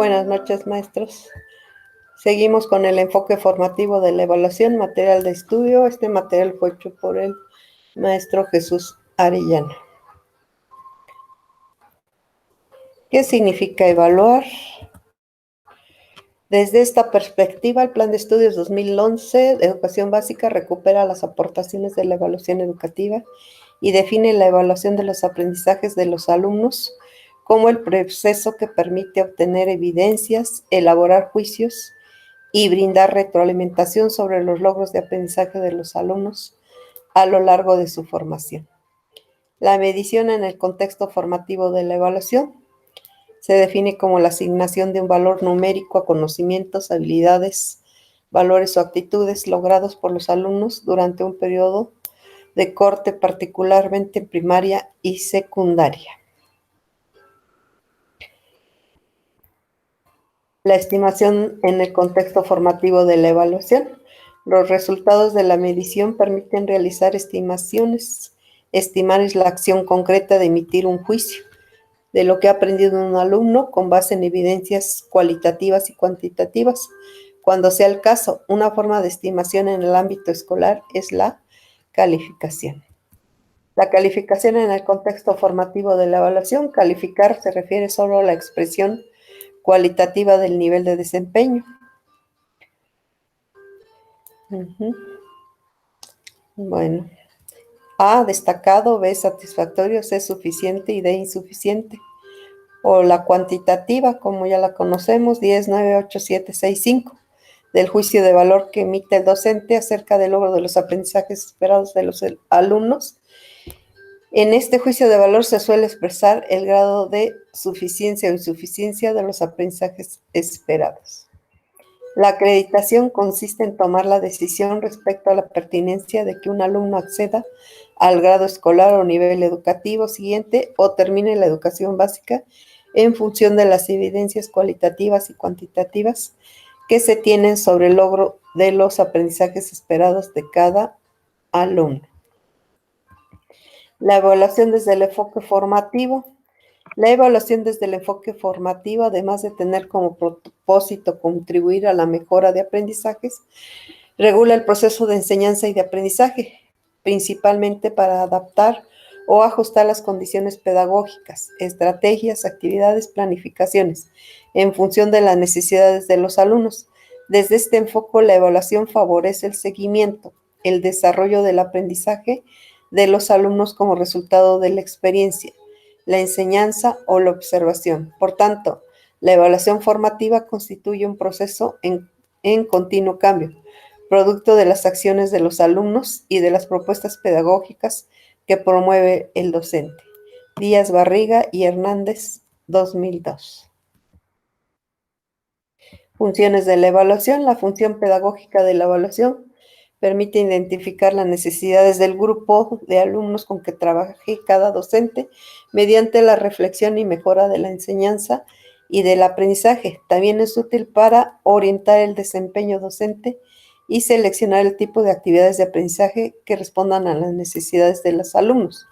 Buenas noches, maestros. Seguimos con el enfoque formativo de la evaluación, material de estudio. Este material fue hecho por el maestro Jesús Arellano. ¿Qué significa evaluar? Desde esta perspectiva, el Plan de Estudios 2011 de Educación Básica recupera las aportaciones de la evaluación educativa y define la evaluación de los aprendizajes de los alumnos como el proceso que permite obtener evidencias, elaborar juicios y brindar retroalimentación sobre los logros de aprendizaje de los alumnos a lo largo de su formación. La medición en el contexto formativo de la evaluación se define como la asignación de un valor numérico a conocimientos, habilidades, valores o actitudes logrados por los alumnos durante un periodo de corte, particularmente en primaria y secundaria. La estimación en el contexto formativo de la evaluación. Los resultados de la medición permiten realizar estimaciones. Estimar es la acción concreta de emitir un juicio de lo que ha aprendido un alumno con base en evidencias cualitativas y cuantitativas. Cuando sea el caso, una forma de estimación en el ámbito escolar es la calificación. La calificación en el contexto formativo de la evaluación. Calificar se refiere solo a la expresión cualitativa del nivel de desempeño. Bueno, A, destacado, B, satisfactorio, C, suficiente y D, insuficiente. O la cuantitativa, como ya la conocemos, 10, 9, 8, 7, 6, 5, del juicio de valor que emite el docente acerca del logro de los aprendizajes esperados de los alumnos. En este juicio de valor se suele expresar el grado de suficiencia o insuficiencia de los aprendizajes esperados. La acreditación consiste en tomar la decisión respecto a la pertinencia de que un alumno acceda al grado escolar o nivel educativo siguiente o termine la educación básica en función de las evidencias cualitativas y cuantitativas que se tienen sobre el logro de los aprendizajes esperados de cada alumno. La evaluación desde el enfoque formativo. La evaluación desde el enfoque formativo, además de tener como propósito contribuir a la mejora de aprendizajes, regula el proceso de enseñanza y de aprendizaje, principalmente para adaptar o ajustar las condiciones pedagógicas, estrategias, actividades, planificaciones, en función de las necesidades de los alumnos. Desde este enfoque, la evaluación favorece el seguimiento, el desarrollo del aprendizaje de los alumnos como resultado de la experiencia, la enseñanza o la observación. Por tanto, la evaluación formativa constituye un proceso en continuo cambio, producto de las acciones de los alumnos y de las propuestas pedagógicas que promueve el docente. Díaz Barriga y Hernández, 2002. Funciones de la evaluación. La función pedagógica de la evaluación permite identificar las necesidades del grupo de alumnos con que trabaje cada docente mediante la reflexión y mejora de la enseñanza y del aprendizaje. También es útil para orientar el desempeño docente y seleccionar el tipo de actividades de aprendizaje que respondan a las necesidades de los alumnos.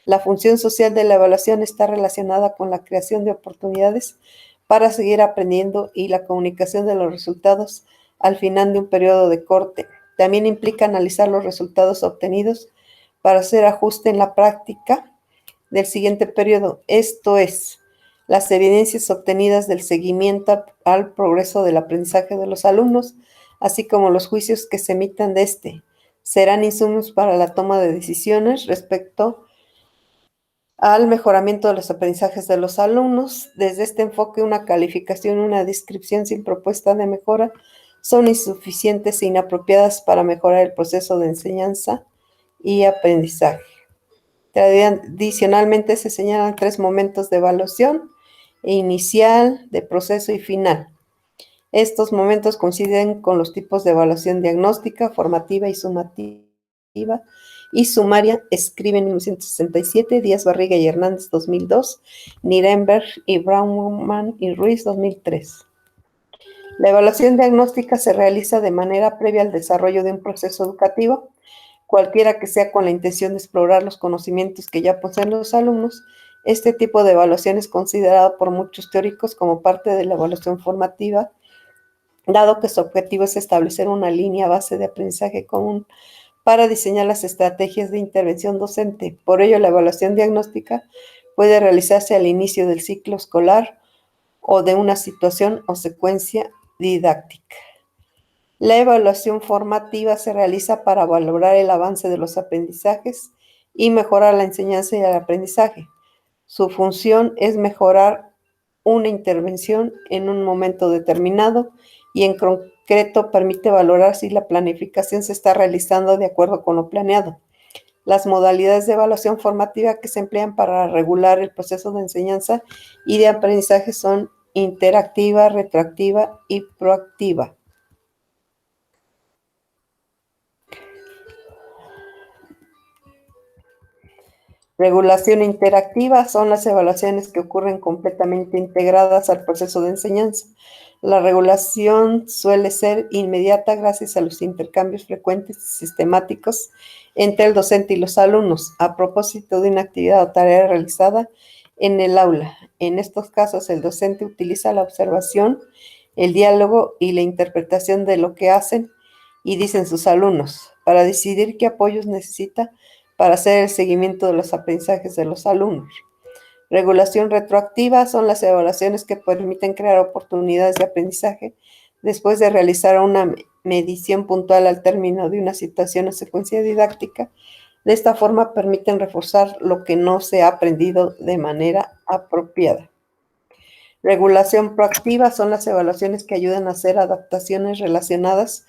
La función social de la evaluación está relacionada con la creación de oportunidades para seguir aprendiendo y la comunicación de los resultados al final de un periodo de corte. También implica analizar los resultados obtenidos para hacer ajuste en la práctica del siguiente periodo, esto es, las evidencias obtenidas del seguimiento al progreso del aprendizaje de los alumnos, así como los juicios que se emitan de este, serán insumos para la toma de decisiones respecto al mejoramiento de los aprendizajes de los alumnos. Desde este enfoque, una calificación y una descripción sin propuesta de mejora son insuficientes e inapropiadas para mejorar el proceso de enseñanza y aprendizaje. Tradicionalmente se señalan 3 momentos de evaluación: inicial, de proceso y final. Estos momentos coinciden con los tipos de evaluación diagnóstica, formativa y sumativa y sumaria. Escriben 1967, Díaz Barriga y Hernández, 2002, Nirenberg y Braunman y Ruiz, 2003. La evaluación diagnóstica se realiza de manera previa al desarrollo de un proceso educativo, cualquiera que sea, con la intención de explorar los conocimientos que ya poseen los alumnos Este tipo de evaluación es considerado por muchos teóricos como parte de la evaluación formativa, dado que su objetivo es establecer una línea base de aprendizaje común para diseñar las estrategias de intervención docente. Por ello, la evaluación diagnóstica puede realizarse al inicio del ciclo escolar o de una situación o secuencia didáctica. La evaluación formativa se realiza para valorar el avance de los aprendizajes y mejorar la enseñanza y el aprendizaje. Su función es mejorar una intervención en un momento determinado y en concreto permite valorar si la planificación se está realizando de acuerdo con lo planeado. Las modalidades de evaluación formativa que se emplean para regular el proceso de enseñanza y de aprendizaje son interactiva, retroactiva y proactiva. Regulación interactiva son las evaluaciones que ocurren completamente integradas al proceso de enseñanza. La regulación suele ser inmediata gracias a los intercambios frecuentes y sistemáticos entre el docente y los alumnos a propósito de una actividad o tarea realizada en el aula. En estos casos, el docente utiliza la observación, el diálogo y la interpretación de lo que hacen y dicen sus alumnos para decidir qué apoyos necesita para hacer el seguimiento de los aprendizajes de los alumnos. Regulación retroactiva son las evaluaciones que permiten crear oportunidades de aprendizaje después de realizar una medición puntual al término de una situación o secuencia didáctica. De esta forma permiten reforzar lo que no se ha aprendido de manera apropiada. Regulación proactiva son las evaluaciones que ayudan a hacer adaptaciones relacionadas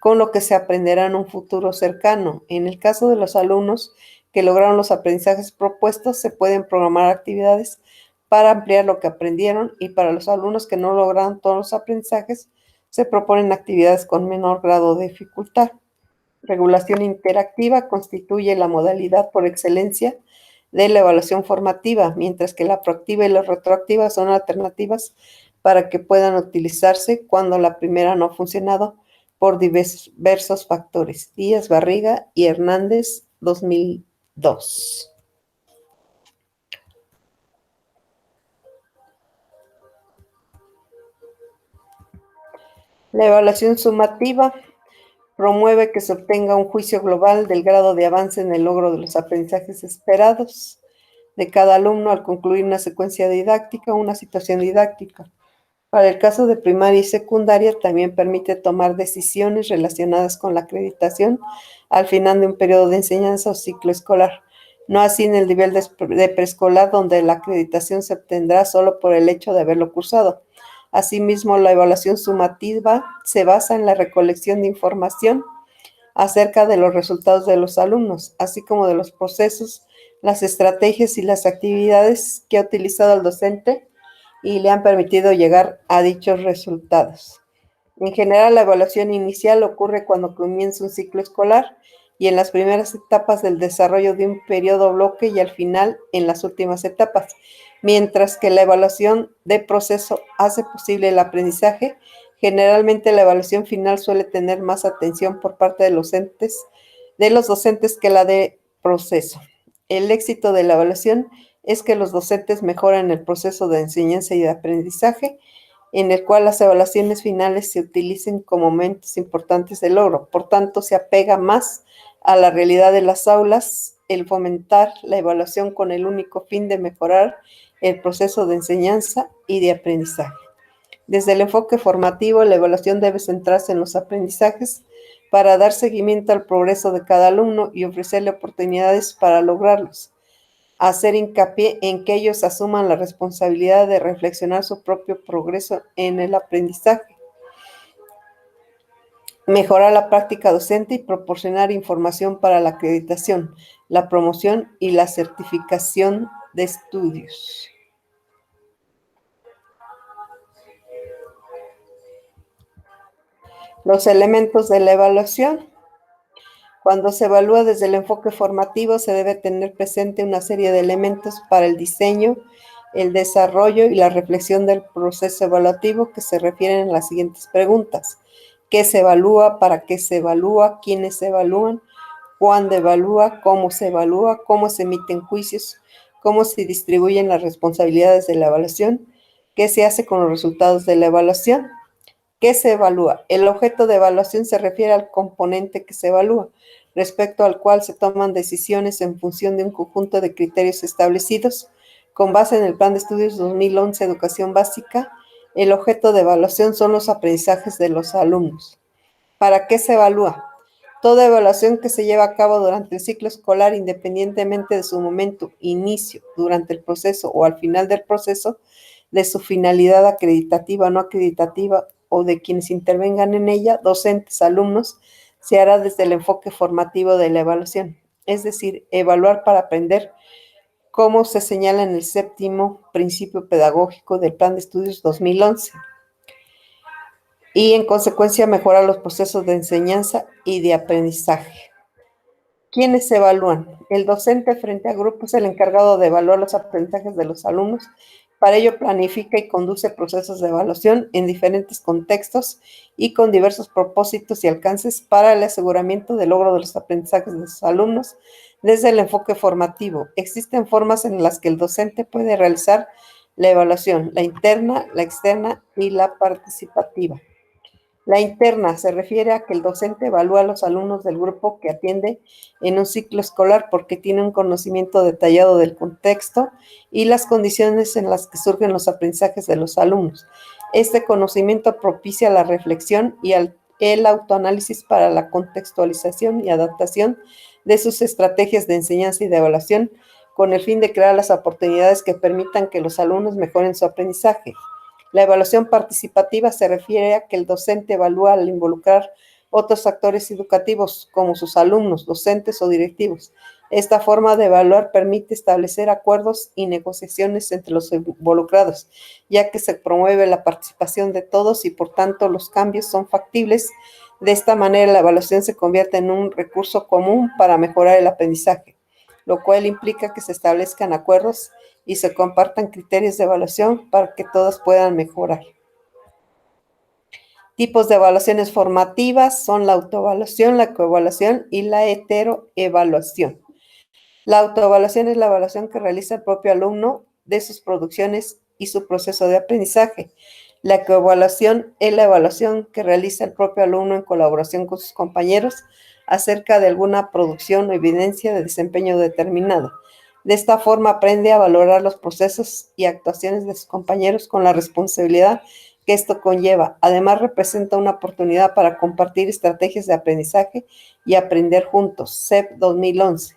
con lo que se aprenderá en un futuro cercano. En el caso de los alumnos que lograron los aprendizajes propuestos, se pueden programar actividades para ampliar lo que aprendieron y para los alumnos que no lograron todos los aprendizajes, se proponen actividades con menor grado de dificultad. Regulación interactiva constituye la modalidad por excelencia de la evaluación formativa, mientras que la proactiva y la retroactiva son alternativas para que puedan utilizarse cuando la primera no ha funcionado por diversos factores. Díaz, Barriga y Hernández, 2002. La evaluación sumativa promueve que se obtenga un juicio global del grado de avance en el logro de los aprendizajes esperados de cada alumno al concluir una secuencia didáctica o una situación didáctica. Para el caso de primaria y secundaria, también permite tomar decisiones relacionadas con la acreditación al final de un periodo de enseñanza o ciclo escolar. No así en el nivel de preescolar, donde la acreditación se obtendrá solo por el hecho de haberlo cursado. Asimismo, la evaluación sumativa se basa en la recolección de información acerca de los resultados de los alumnos, así como de los procesos, las estrategias y las actividades que ha utilizado el docente y le han permitido llegar a dichos resultados. En general, la evaluación inicial ocurre cuando comienza un ciclo escolar y en las primeras etapas del desarrollo de un periodo bloque y al final en las últimas etapas, mientras que la evaluación de proceso hace posible el aprendizaje. Generalmente la evaluación final suele tener más atención por parte de los docentes que la de proceso. El éxito de la evaluación es que los docentes mejoran el proceso de enseñanza y de aprendizaje, en el cual las evaluaciones finales se utilicen como momentos importantes de logro. Por tanto, se apega más a la realidad de las aulas el fomentar la evaluación con el único fin de mejorar el proceso de enseñanza y de aprendizaje. Desde el enfoque formativo, la evaluación debe centrarse en los aprendizajes para dar seguimiento al progreso de cada alumno y ofrecerle oportunidades para lograrlos. Hacer hincapié en que ellos asuman la responsabilidad de reflexionar su propio progreso en el aprendizaje, mejorar la práctica docente y proporcionar información para la acreditación, la promoción y la certificación de estudios. Los elementos de la evaluación. Cuando se evalúa desde el enfoque formativo, se debe tener presente una serie de elementos para el diseño, el desarrollo y la reflexión del proceso evaluativo que se refieren a las siguientes preguntas. ¿Qué se evalúa? ¿Para qué se evalúa? ¿Quiénes se evalúan? ¿Cuándo evalúa? ¿Cómo se evalúa? ¿Cómo se emiten juicios? cómo se distribuyen las responsabilidades de la evaluación, qué se hace con los resultados de la evaluación, qué se evalúa. El objeto de evaluación se refiere al componente que se evalúa, respecto al cual se toman decisiones en función de un conjunto de criterios establecidos con base en el Plan de Estudios 2011 Educación Básica. El objeto de evaluación son los aprendizajes de los alumnos. ¿Para qué se evalúa? Toda evaluación que se lleva a cabo durante el ciclo escolar, independientemente de su momento, inicio, durante el proceso o al final del proceso, de su finalidad acreditativa o no acreditativa o de quienes intervengan en ella, docentes, alumnos, se hará desde el enfoque formativo de la evaluación, es decir, evaluar para aprender, como se señala en el séptimo principio pedagógico del Plan de Estudios 2011. Y en consecuencia mejorar los procesos de enseñanza y de aprendizaje. ¿Quiénes se evalúan? El docente frente a grupos es el encargado de evaluar los aprendizajes de los alumnos. Para ello planifica y conduce procesos de evaluación en diferentes contextos y con diversos propósitos y alcances para el aseguramiento del logro de los aprendizajes de sus alumnos desde el enfoque formativo. Existen formas en las que el docente puede realizar la evaluación, la interna, la externa y la participativa. La interna se refiere a que el docente evalúa a los alumnos del grupo que atiende en un ciclo escolar porque tiene un conocimiento detallado del contexto y las condiciones en las que surgen los aprendizajes de los alumnos. Este conocimiento propicia la reflexión y el autoanálisis para la contextualización y adaptación de sus estrategias de enseñanza y de evaluación con el fin de crear las oportunidades que permitan que los alumnos mejoren su aprendizaje. La evaluación participativa se refiere a que el docente evalúa al involucrar otros actores educativos como sus alumnos, docentes o directivos. Esta forma de evaluar permite establecer acuerdos y negociaciones entre los involucrados, ya que se promueve la participación de todos y por tanto los cambios son factibles. De esta manera la evaluación se convierte en un recurso común para mejorar el aprendizaje, lo cual implica que se establezcan acuerdos y se compartan criterios de evaluación para que todos puedan mejorar. Tipos de evaluaciones formativas son la autoevaluación, la coevaluación y la heteroevaluación. La autoevaluación es la evaluación que realiza el propio alumno de sus producciones y su proceso de aprendizaje. La coevaluación es la evaluación que realiza el propio alumno en colaboración con sus compañeros acerca de alguna producción o evidencia de desempeño determinado. De esta forma aprende a valorar los procesos y actuaciones de sus compañeros con la responsabilidad que esto conlleva. Además, representa una oportunidad para compartir estrategias de aprendizaje y aprender juntos. CEP 2011.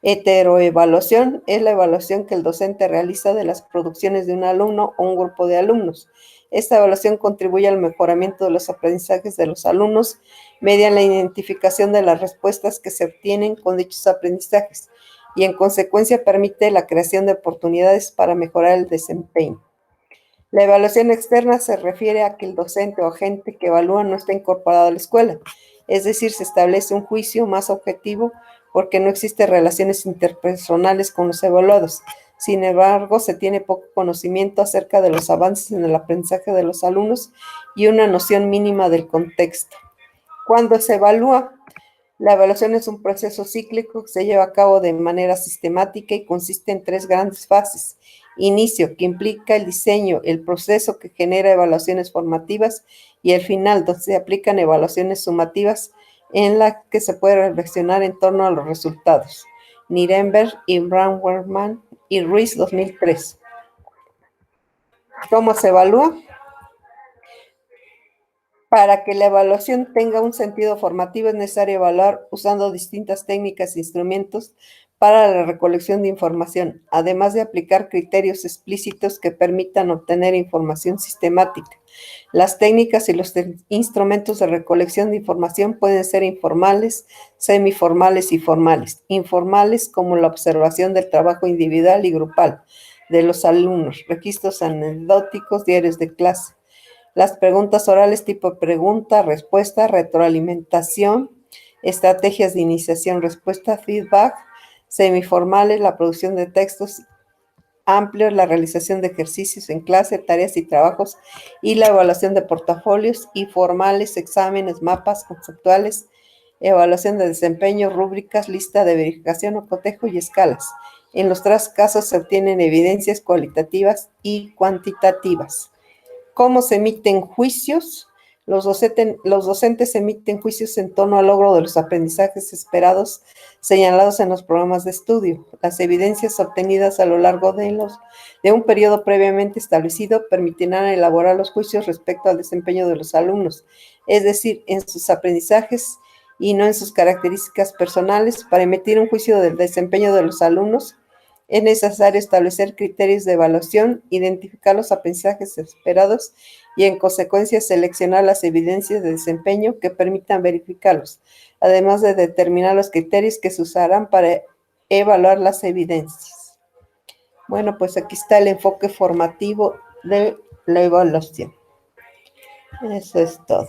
Heteroevaluación es la evaluación que el docente realiza de las producciones de un alumno o un grupo de alumnos. Esta evaluación contribuye al mejoramiento de los aprendizajes de los alumnos mediante la identificación de las respuestas que se obtienen con dichos aprendizajes y en consecuencia permite la creación de oportunidades para mejorar el desempeño. La evaluación externa se refiere a que el docente o agente que evalúa no está incorporado a la escuela, es decir, se establece un juicio más objetivo porque no existen relaciones interpersonales con los evaluados. Sin embargo, se tiene poco conocimiento acerca de los avances en el aprendizaje de los alumnos y una noción mínima del contexto. Cuando se evalúa, la evaluación es un proceso cíclico que se lleva a cabo de manera sistemática y consiste en 3 grandes fases. Inicio, que implica el diseño, el proceso que genera evaluaciones formativas y el final, donde se aplican evaluaciones sumativas en la que se puede reflexionar en torno a los resultados. Nirenberg y Brandwerman y Ruiz 2003. ¿Cómo se evalúa? Para que la evaluación tenga un sentido formativo es necesario evaluar usando distintas técnicas e instrumentos para la recolección de información, además de aplicar criterios explícitos que permitan obtener información sistemática. Las técnicas y los instrumentos de recolección de información pueden ser informales, semiformales y formales. Informales como la observación del trabajo individual y grupal de los alumnos, registros anecdóticos, diarios de clase. Las preguntas orales tipo pregunta, respuesta, retroalimentación, estrategias de iniciación, respuesta, feedback, semiformales, la producción de textos amplios, la realización de ejercicios en clase, tareas y trabajos y la evaluación de portafolios, y formales, exámenes, mapas conceptuales, evaluación de desempeño, rúbricas, lista de verificación o cotejo y escalas. En los tres casos se obtienen evidencias cualitativas y cuantitativas. ¿Cómo se emiten juicios? Los docentes emiten juicios en torno al logro de los aprendizajes esperados señalados en los programas de estudio. Las evidencias obtenidas a lo largo de un periodo previamente establecido permitirán elaborar los juicios respecto al desempeño de los alumnos, es decir, en sus aprendizajes y no en sus características personales. Para emitir un juicio del desempeño de los alumnos, es necesario establecer criterios de evaluación, identificar los aprendizajes esperados y, en consecuencia, seleccionar las evidencias de desempeño que permitan verificarlos, además de determinar los criterios que se usarán para evaluar las evidencias. Bueno, pues aquí está el enfoque formativo de la evaluación. Eso es todo.